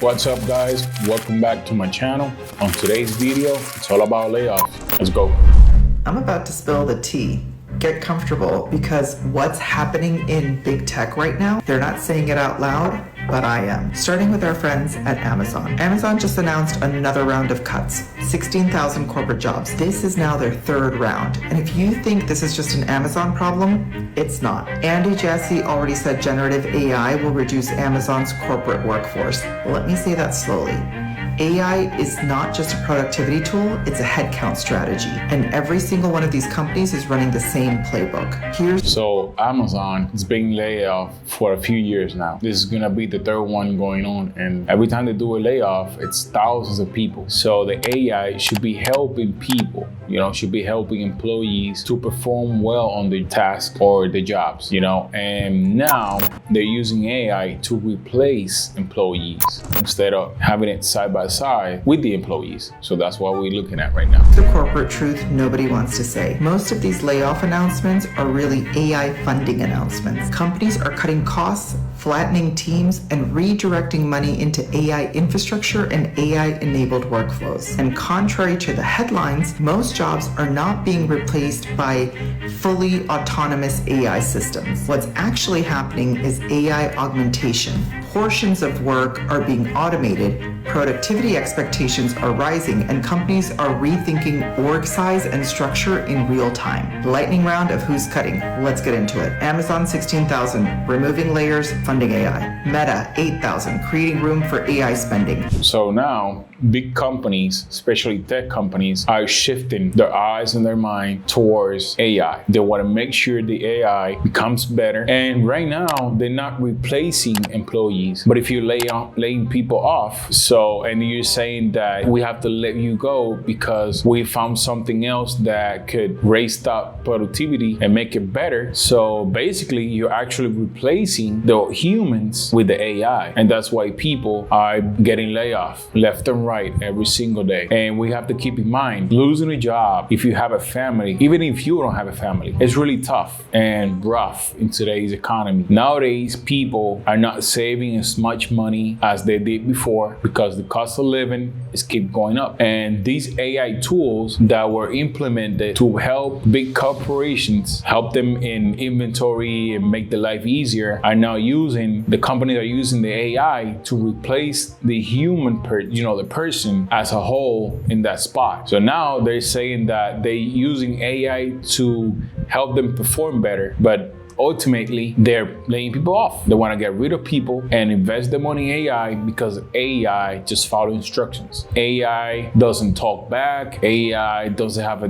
What's up, guys? Welcome back to my channel. On today's video, it's all about layoffs. Let's go. I'm about to spill the tea. Get comfortable, because what's happening in big tech right now, they're not saying it out loud, but I am. Starting with our friends at Amazon. Amazon just announced another round of cuts, 16,000 corporate jobs. This is now their third round. And if you think this is just an Amazon problem, it's not. Andy Jassy already said generative AI will reduce Amazon's corporate workforce. Let me say that slowly. AI is not just a productivity tool, it's a headcount strategy. And every single one of these companies is running the same playbook. So Amazon has been laid off for a few years now. This is gonna be the third one going on. And every time they do a layoff, it's thousands of people. So the AI should be helping people, should be helping employees to perform well on their tasks or their jobs, And now they're using AI to replace employees instead of having it side by side with the employees. So that's what we're looking at right now. The corporate truth nobody wants to say. Most of these layoff announcements are really AI funding announcements. Companies are cutting costs, flattening teams, and redirecting money into AI infrastructure and AI-enabled workflows. And contrary to the headlines, most jobs are not being replaced by fully autonomous AI systems. What's actually happening is AI augmentation. Portions of work are being automated, productivity expectations are rising, and companies are rethinking org size and structure in real time. Lightning round of who's cutting. Let's get into it. Amazon 16,000, removing layers, funding AI. Meta 8,000, creating room for AI spending. So now big companies, especially tech companies, are shifting their eyes and their mind towards AI. They want to make sure the AI becomes better. And right now, they're not replacing employees. But if you're laying people off, and you're saying that we have to let you go because we found something else that could raise that productivity and make it better. So basically, you're actually replacing the humans with the AI. And that's why people are getting laid off left and right every single day. And we have to keep in mind, losing a job, if you have a family, even if you don't have a family, it's really tough and rough in today's economy. Nowadays, people are not saving as much money as they did before because the cost of living is keep going up. And these AI tools that were implemented to help big corporations, help them in inventory and make their life easier, are now the companies are using the AI to replace the human, the person as a whole in that spot. So now they're saying that they're using AI to help them perform better, but ultimately, they're laying people off. They want to get rid of people and invest the money in AI because AI just follows instructions. AI doesn't talk back. AI doesn't have a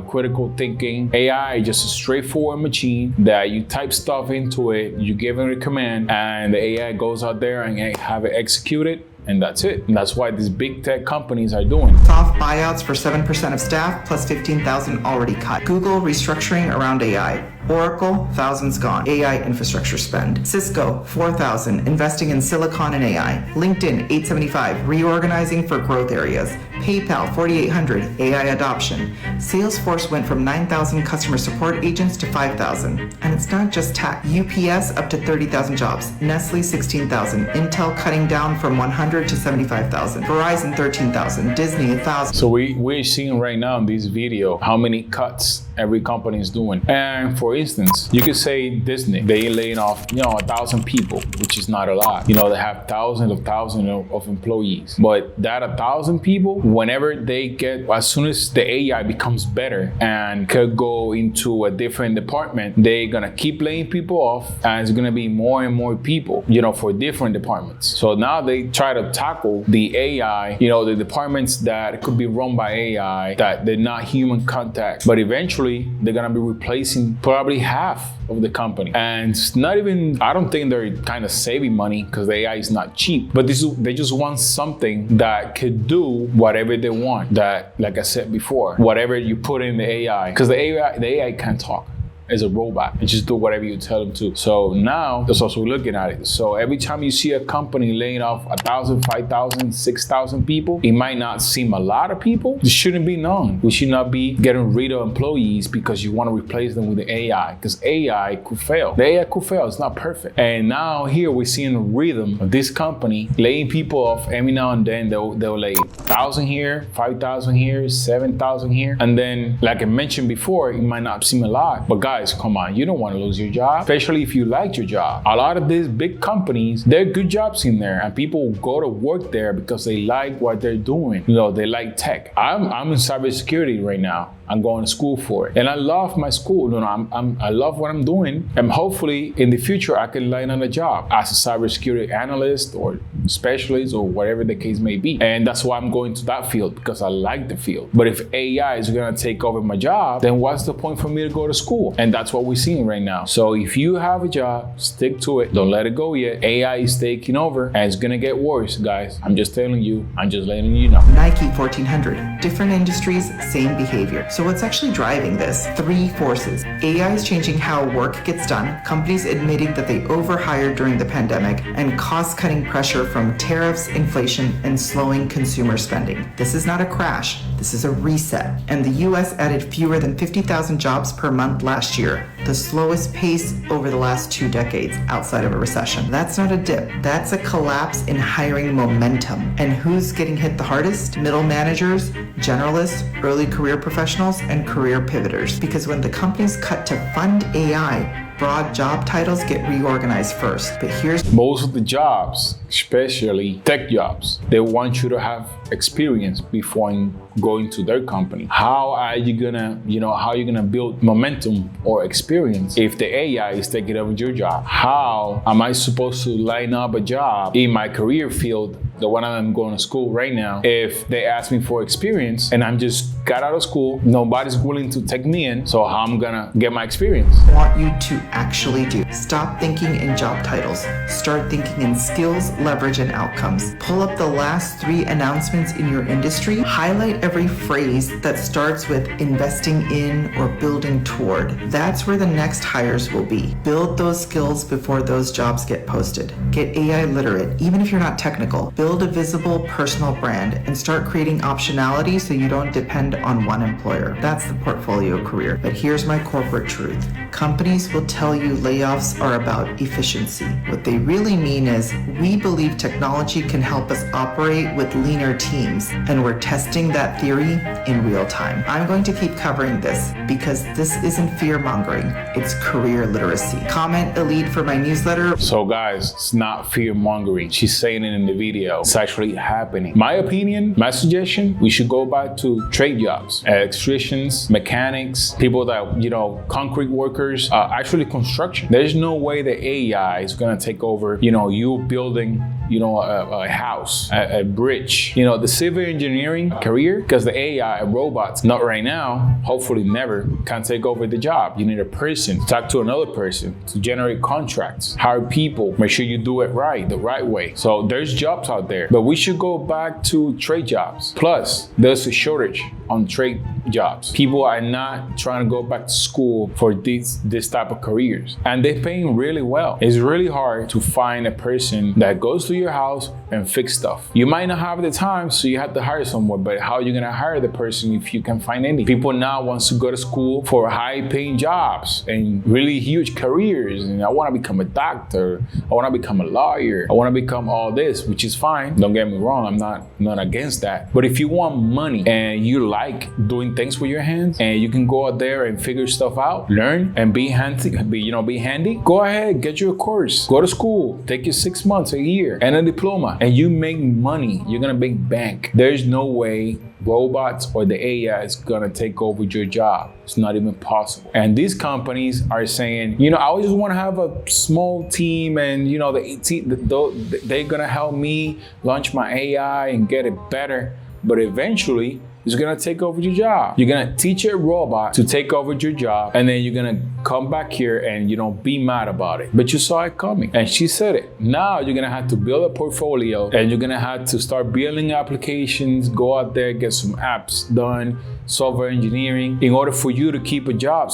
critical thinking. AI is just a straightforward machine that you type stuff into it, you give it a command, and the AI goes out there and have it executed. And that's it. And that's why these big tech companies are doing. Soft buyouts for 7% of staff plus 15,000 already cut. Google restructuring around AI. Oracle, thousands gone. AI infrastructure spend. Cisco, 4,000, investing in silicon and AI. LinkedIn, 875, reorganizing for growth areas. PayPal, 4,800, AI adoption. Salesforce went from 9,000 customer support agents to 5,000. And it's not just tech. UPS up to 30,000 jobs. Nestle, 16,000. Intel cutting down from 100 to 75,000. Verizon, 13,000. Disney, 1,000. So we're seeing right now in this video how many cuts every company is doing. And for instance, you could say Disney, they laying off, 1,000 people, which is not a lot. They have thousands of employees. But that 1,000 people, whenever as soon as the AI becomes better and could go into a different department, they're gonna keep laying people off, and it's gonna be more and more people, for different departments. So now they try to tackle the AI, the departments that could be run by AI, that they're not human contact, but eventually they're gonna be replacing probably half of the company. And it's not even, I don't think they're kind of saving money because the AI is not cheap, but they just want something that could do whatever they want. That, like I said before, whatever you put in the AI, because the AI can't talk. as a robot and just do whatever you tell them to. So now that's also looking at it. So every time you see a company laying off 1,000, 5,000, 6,000 people, it might not seem a lot of people. It shouldn't be known. We should not be getting rid of employees because you want to replace them with the AI, because AI could fail. The AI could fail. It's not perfect. And now here we're seeing a rhythm of this company laying people off every now and then. They'll lay 1,000 here, 5,000 here, 7,000 here. And then, like I mentioned before, it might not seem a lot, but guys, come on, you don't want to lose your job, especially if you liked your job. A lot of these big companies, there are good jobs in there, and people go to work there because they like what they're doing. You know, they like tech. I'm in cybersecurity right now. I'm going to school for it, and I love my school. You know, I love what I'm doing, and hopefully in the future I can land on a job as a cybersecurity analyst or specialist or whatever the case may be. And that's why I'm going to that field, because I like the field. But if AI is going to take over my job, then what's the point for me to go to school? And that's what we're seeing right now. So if you have a job, stick to it. Don't let it go yet. AI is taking over, and it's going to get worse, guys. I'm just telling you. I'm just letting you know. Nike 1400. Different industries, same behavior. So what's actually driving this? 3 forces. AI is changing how work gets done, companies admitting that they overhired during the pandemic, and cost-cutting pressure from tariffs, inflation, and slowing consumer spending. This is not a crash. This is a reset. And the US added fewer than 50,000 jobs per month last year, the slowest pace over the last 2 decades outside of a recession. That's not a dip. That's a collapse in hiring momentum. And who's getting hit the hardest? Middle managers, generalists, early career professionals, and career pivoters. Because when the companies cut to fund AI, broad job titles get reorganized first. But here's most of the jobs, especially tech jobs, they want you to have experience before going to their company. How are you gonna build momentum or experience if the AI is taking over your job? How am I supposed to line up a job in my career field, the one I'm going to school right now, if they ask me for experience and I'm just got out of school, nobody's willing to take me in, so how I'm gonna get my experience? I want you to actually do. Stop thinking in job titles. Start thinking in skills, leverage, and outcomes. Pull up the last 3 announcements in your industry. Highlight every phrase that starts with investing in or building toward. That's where the next hires will be. Build those skills before those jobs get posted. Get AI literate, even if you're not technical. Build a visible personal brand and start creating optionality so you don't depend on one employer. That's the portfolio career. But here's my corporate truth. Companies will tell you layoffs are about efficiency. What they really mean is, we believe technology can help us operate with leaner teams, and we're testing that theory in real time. I'm going to keep covering this because this isn't fear-mongering, it's career literacy. Comment a lead for my newsletter. So guys, it's not fear-mongering. She's saying it in the video. It's actually happening. My opinion, my suggestion, we should go back to trade jobs, electricians, mechanics, people that, concrete workers, actually construction. There's no way the AI is gonna take over, you building, a house, a bridge, the civil engineering career, because the AI, robots, not right now, hopefully never, can take over the job. You need a person to talk to another person, to generate contracts, hire people, make sure you do it right, the right way. So there's jobs out there, but we should go back to trade jobs. Plus, there's a shortage on trade jobs. People are not trying to go back to school for this type of careers, and they're paying really well. It's really hard to find a person that goes to your house and fix stuff. You might not have the time, so you have to hire someone, but how are you gonna hire the person if you can find any? People now want to go to school for high-paying jobs and really huge careers, and I wanna become a doctor, I wanna become a lawyer, I wanna become all this, which is fine. Don't get me wrong, I'm not against that. But if you want money and you like doing things with your hands, and you can go out there and figure stuff out, learn and be handy, go ahead, get you a course, go to school, take you 6 months, a year, and a diploma, and you make money. You're gonna make bank. There's no way robots or the AI is gonna take over your job. It's not even possible. And these companies are saying, I just want to have a small team, and they're gonna help me launch my AI and get it better. But eventually, is gonna take over your job. You're gonna teach a robot to take over your job, and then you're gonna come back here and be mad about it. But you saw it coming, and she said it. Now you're gonna have to build a portfolio, and you're gonna have to start building applications, go out there, get some apps done, software engineering, in order for you to keep a job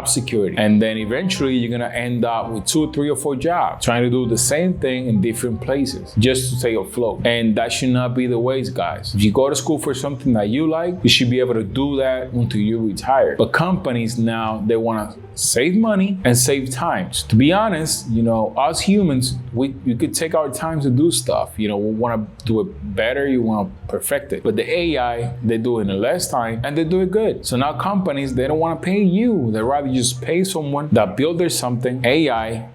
security. And then eventually you're gonna end up with 2, 3, or 4 jobs, trying to do the same thing in different places just to stay afloat. And that should not be the ways, guys. If you go to school for something that you like, you should be able to do that until you retire. But companies now, they wanna save money and save time. To be honest, us humans, we could take our time to do stuff. We wanna do it better, you wanna perfect it. But the AI, they do it in less time and they do it good. So now companies, they don't wanna pay you. They'd rather just pay someone that built their something, AI,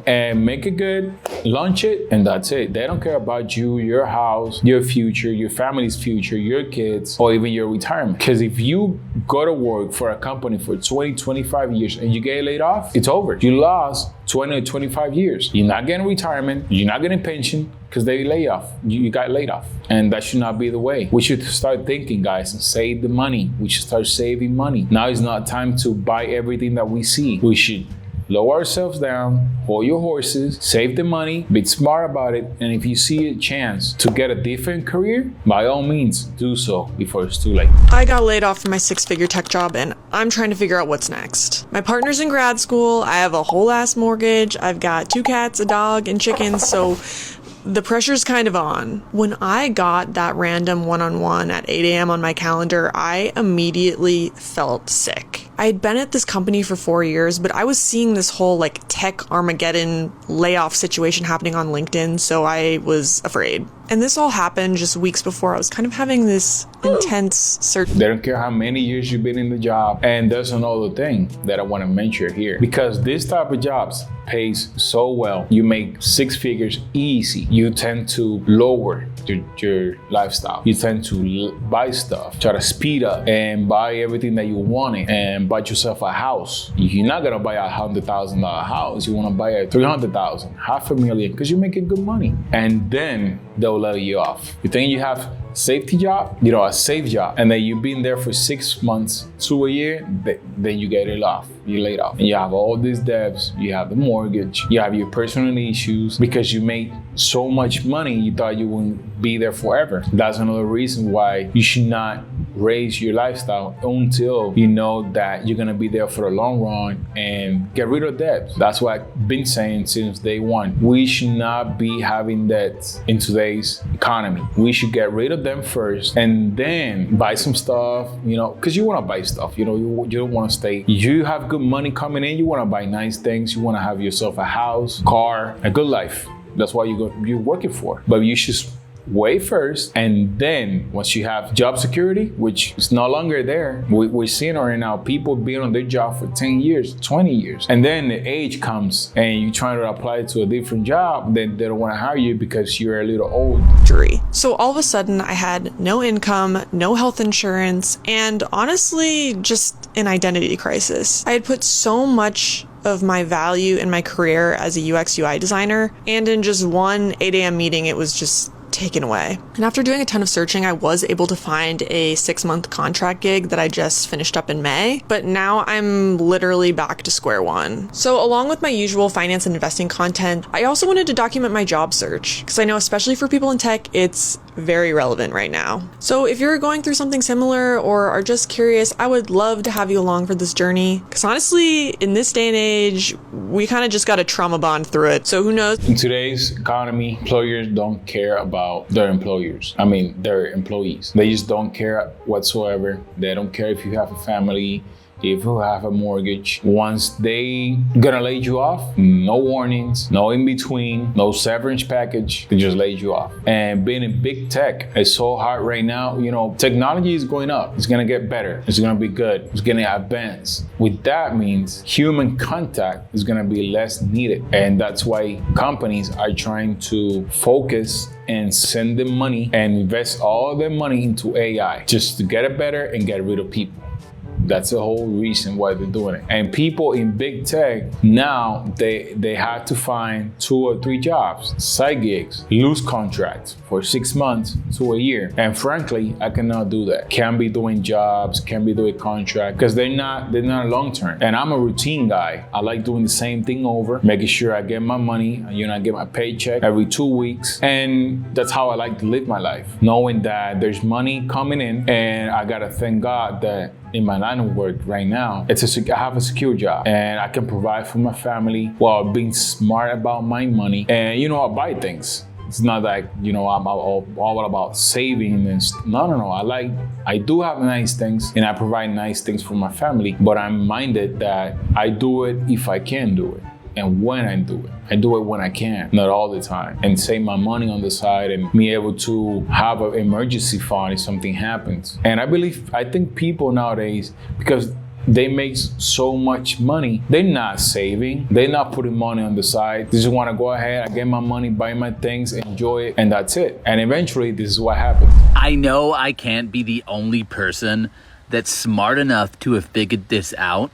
and make it good, launch it, and that's it. They don't care about you, your house, your future, your family's future, your kids, or even your retirement. Because if you go to work for a company for 20, 25 years and you get laid off, it's over. You lost 20 or 25 years. You're not getting retirement, you're not getting pension, because they lay off. You got laid off. And that should not be the way. We should start thinking, guys, and save the money. We should start saving money. Now is not time to buy everything that we see. We should lower ourselves down, hold your horses, save the money, be smart about it, and if you see a chance to get a different career, by all means, do so before it's too late. I got laid off from my 6-figure tech job, and I'm trying to figure out what's next. My partner's in grad school, I have a whole ass mortgage, I've got 2 cats, a dog, and chickens, so the pressure's kind of on. When I got that random one-on-one at 8 a.m. on my calendar, I immediately felt sick. I had been at this company for 4 years, but I was seeing this whole tech Armageddon layoff situation happening on LinkedIn, so I was afraid. And this all happened just weeks before I was kind of having this intense search. They don't care how many years you've been in the job. And there's another thing that I want to mention here. Because this type of jobs pays so well. You make 6 figures easy. You tend to lower your lifestyle. You tend to buy stuff, try to speed up and buy everything that you wanted and buy yourself a house. You're not gonna buy a $100,000 house. You wanna buy a $300,000, $500,000, because you're making good money. And then they'll let you off. You think you have safety job, a safe job, and then you've been there for 6 months to a year, then you get it off. You laid off. And you have all these debts, you have the mortgage, you have your personal issues because you made so much money, you thought you wouldn't be there forever. That's another reason why you should not raise your lifestyle until you know that you're gonna be there for the long run, and get rid of debts. That's what I've been saying since day one. We should not be having debts in today's economy. We should get rid of them first and then buy some stuff, because you wanna buy stuff, you don't wanna stay. You have good money coming in, you wanna buy nice things, you wanna have yourself a house, car, a good life. That's what you're working for. But you should wait first, and then once you have job security, which is no longer there, we're seeing right now people being on their job for 10 years, 20 years, and then the age comes and you're trying to apply to a different job, then they don't want to hire you because you're a little old. So all of a sudden I had no income, no health insurance, and honestly just an identity crisis. I had put so much of my value in my career as a UX UI designer, and in just one 8 a.m. meeting it was just taken away. And after doing a ton of searching, I was able to find a 6-month contract gig that I just finished up in May, but now I'm literally back to square one. So along with my usual finance and investing content, I also wanted to document my job search, because I know especially for people in tech, it's very relevant right now. So if you're going through something similar or are just curious, I would love to have you along for this journey, because honestly, in this day and age, we kind of just got to trauma bond through it. So who knows? In today's economy, employers don't care about their their employees. They just don't care whatsoever. They don't care if you have a family, if you have a mortgage. Once they gonna lay you off, no warnings, no in between, no severance package, they just laid you off. And being in big tech is so hard right now. Technology is going up. It's gonna get better. It's gonna be good. It's gonna advance. With that means human contact is gonna be less needed. And that's why companies are trying to focus and send them money and invest all their money into AI just to get it better and get rid of people. That's the whole reason why they're doing it. And people in big tech now, they have to find 2 or 3 jobs, side gigs, loose contracts for 6 months to a year. And frankly, I cannot do that. Can't be doing jobs, can't be doing contract, because they're not long term. And I'm a routine guy. I like doing the same thing over, making sure I get my money, I get my paycheck every 2 weeks. And that's how I like to live my life, knowing that there's money coming in, and I gotta thank God that in my line of work right now, I have a secure job and I can provide for my family while being smart about my money. And I buy things. It's not like, I'm all about saving and no. I do have nice things and I provide nice things for my family, but I'm minded that I do it if I can do it. And when I do it. I do it when I can, not all the time. And save my money on the side and be able to have an emergency fund if something happens. And I think people nowadays, because they make so much money, they're not saving, they're not putting money on the side. They just want to go ahead, I get my money, buy my things, enjoy it, and that's it. And eventually, this is what happens. I know I can't be the only person that's smart enough to have figured this out,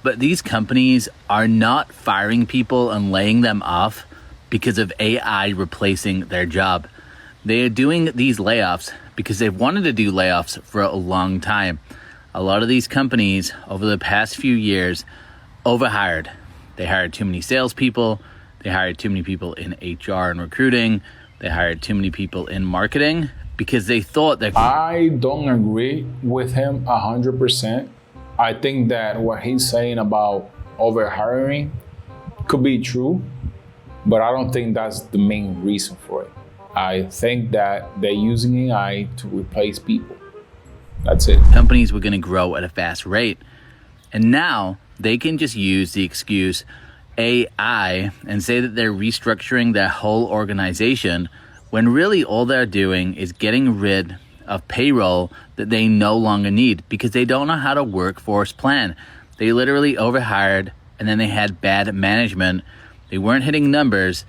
but these companies are not firing people and laying them off because of AI replacing their job. They are doing these layoffs because they've wanted to do layoffs for a long time. A lot of these companies over the past few years overhired. They hired too many salespeople. They hired too many people in HR and recruiting. They hired too many people in marketing because they thought that... I don't agree with him 100%. I think that what he's saying about overhiring could be true, but I don't think that's the main reason for it. I think that they're using AI to replace people. That's it. Companies were going to grow at a fast rate, and now they can just use the excuse AI and say that they're restructuring their whole organization, when really all they're doing is getting rid of payroll that they no longer need because they don't know how to workforce plan. They literally overhired, and then they had bad management. They weren't hitting numbers,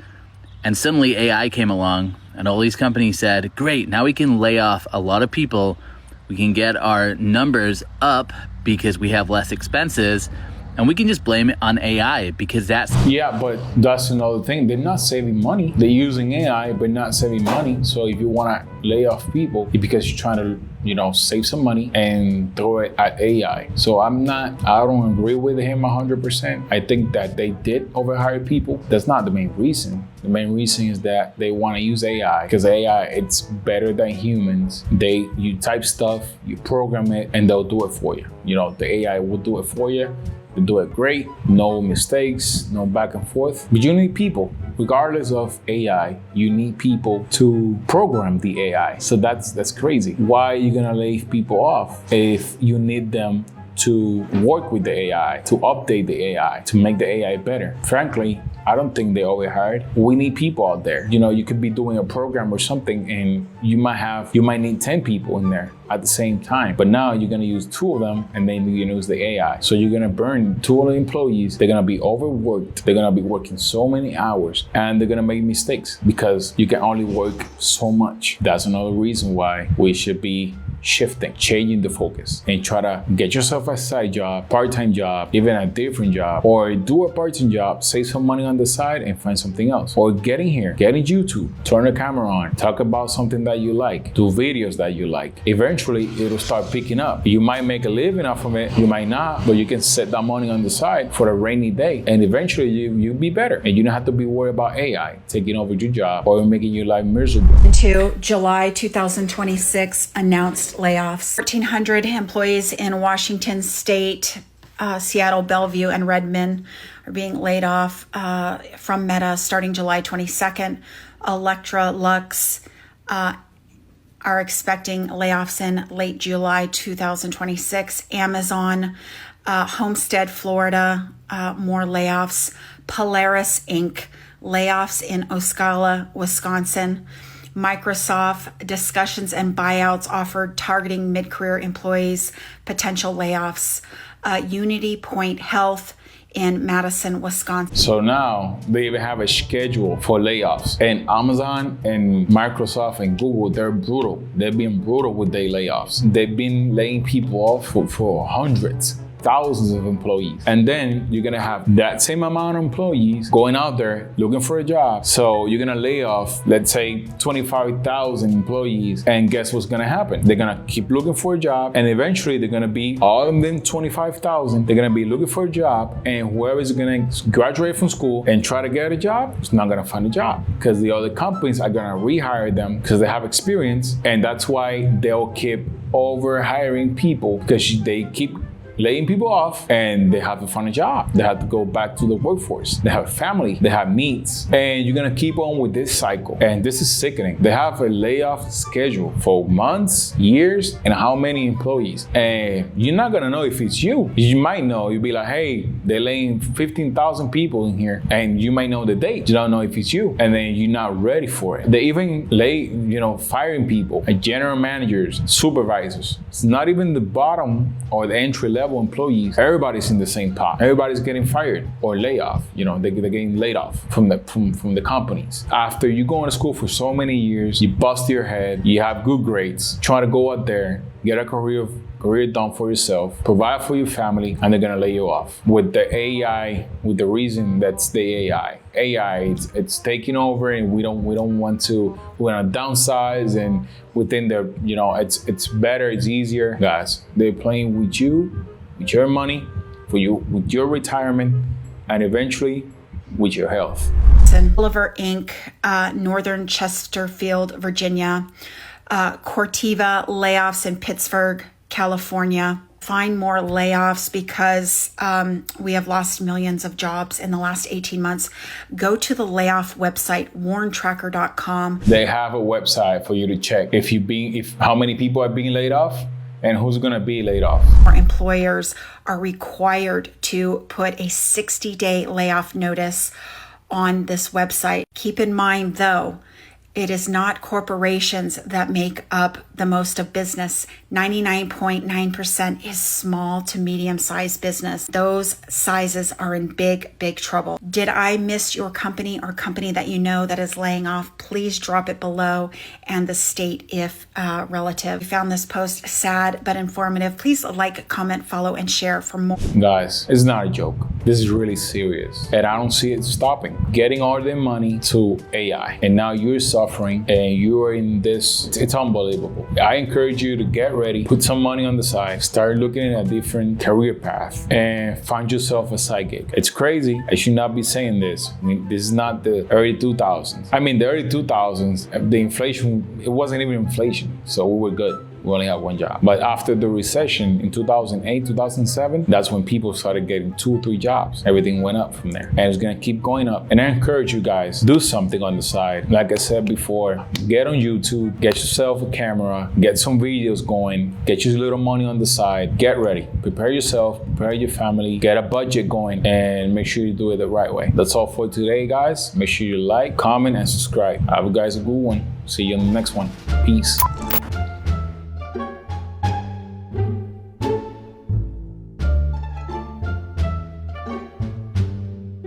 and suddenly AI came along, and all these companies said, great, now we can lay off a lot of people. We can get our numbers up because we have less expenses, and we can just blame it on AI because that's... Yeah, but that's another thing. They're not saving money. They're using AI, but not saving money. So if you want to lay off people, it's because you're trying to, save some money and throw it at AI. So I don't agree with him 100%. I think that they did overhire people. That's not the main reason. The main reason is that they want to use AI because AI, it's better than humans. You type stuff, you program it, and they'll do it for you. The AI will do it for you. They do it great, no mistakes, no back and forth. But you need people. Regardless of AI, you need people to program the AI. So that's crazy. Why are you gonna lay people off if you need them to work with the AI, to update the AI, to make the AI better? Frankly, I don't think they overhired. We need people out there. You could be doing a program or something and you might need 10 people in there at the same time. But now you're gonna use 2 of them and then you're gonna use the AI. So you're gonna burn 2 of the employees. They're gonna be overworked. They're gonna be working so many hours and they're gonna make mistakes because you can only work so much. That's another reason why we should be shifting, changing the focus, and try to get yourself a side job, part-time job, even a different job, or do a part-time job, save some money on the side and find something else. Or get in YouTube, turn the camera on, talk about something that you like, do videos that you like. Eventually, it'll start picking up. You might make a living off of it, you might not, but you can set that money on the side for a rainy day, and eventually you'll be better. And you don't have to be worried about AI taking over your job or making your life miserable. To July 2026 announced layoffs. 1,400 employees in Washington State, Seattle, Bellevue, and Redmond are being laid off from Meta starting July 22nd. Electrolux are expecting layoffs in late July 2026. Amazon, Homestead, Florida, more layoffs. Polaris Inc., layoffs in Osceola, Wisconsin. Microsoft, discussions and buyouts offered targeting mid-career employees, potential layoffs. Unity Point Health in Madison, Wisconsin. So now they even have a schedule for layoffs. And Amazon and Microsoft and Google, they're brutal. They've been brutal with their layoffs. They've been laying people off for hundreds, thousands of employees. And then you're gonna have that same amount of employees going out there looking for a job. So you're gonna lay off, let's say 25,000 employees, and guess what's gonna happen? They're gonna keep looking for a job, and eventually they're gonna be, all of them 25,000, they're gonna be looking for a job, and whoever's gonna graduate from school and try to get a job is not gonna find a job, because the other companies are gonna rehire them because they have experience, and that's why they'll keep over hiring people, because they keep laying people off and they have to find a job. They have to go back to the workforce. They have a family, they have needs, and you're gonna keep on with this cycle. And this is sickening. They have a layoff schedule for months, years, and how many employees. And you're not gonna know if it's you. You might know, you'll be like, hey, they're laying 15,000 people in here, and you might know the date. You don't know if it's you, and then you're not ready for it. They even firing people, like general managers, supervisors. It's not even the bottom or the entry level employees. Everybody's in the same pot. Everybody's getting fired or laid off. They're getting laid off from the companies. After you go to school for so many years, you bust your head, you have good grades, try to go out there, get a career done for yourself, provide for your family, and they're gonna lay you off. With the AI, with the reason that's the AI. It's taking over, and we don't want to. We want to downsize, and within the it's better, it's easier. Guys, they're playing with you, with your money, for you, with your retirement, and eventually with your health. Oliver Inc., Northern Chesterfield, Virginia. Corteva layoffs in Pittsburgh, California. Find more layoffs because we have lost millions of jobs in the last 18 months. Go to the layoff website, warntracker.com. They have a website for you to check if how many people are being laid off and who's gonna be laid off. Our employers are required to put a 60-day layoff notice on this website. Keep in mind, though, it is not corporations that make up the most of business. 99.9% is small to medium-sized business. Those sizes are in big, big trouble. Did I miss your company or company that you know that is laying off? Please drop it below, and the state if relative. We found this post sad but informative. Please like, comment, follow, and share for more. Guys, it's not a joke. This is really serious, and I don't see it stopping. Getting all their money to AI, and now you're suffering, and you're in this. It's unbelievable. I encourage you to get ready, put some money on the side, start looking at a different career path, and find yourself a side gig. It's crazy. I should not be saying this. I mean, this is not the early 2000s. I mean, the early 2000s, the inflation, it wasn't even inflation, so we were good. We only had one job. But after the recession in 2008, 2007, that's when people started getting 2 or 3 jobs. Everything went up from there. And it's gonna keep going up. And I encourage you guys, do something on the side. Like I said before, get on YouTube, get yourself a camera, get some videos going, get your little money on the side, get ready. Prepare yourself, prepare your family, get a budget going, and make sure you do it the right way. That's all for today, guys. Make sure you like, comment, and subscribe. Have you guys a good one. See you in the next one. Peace.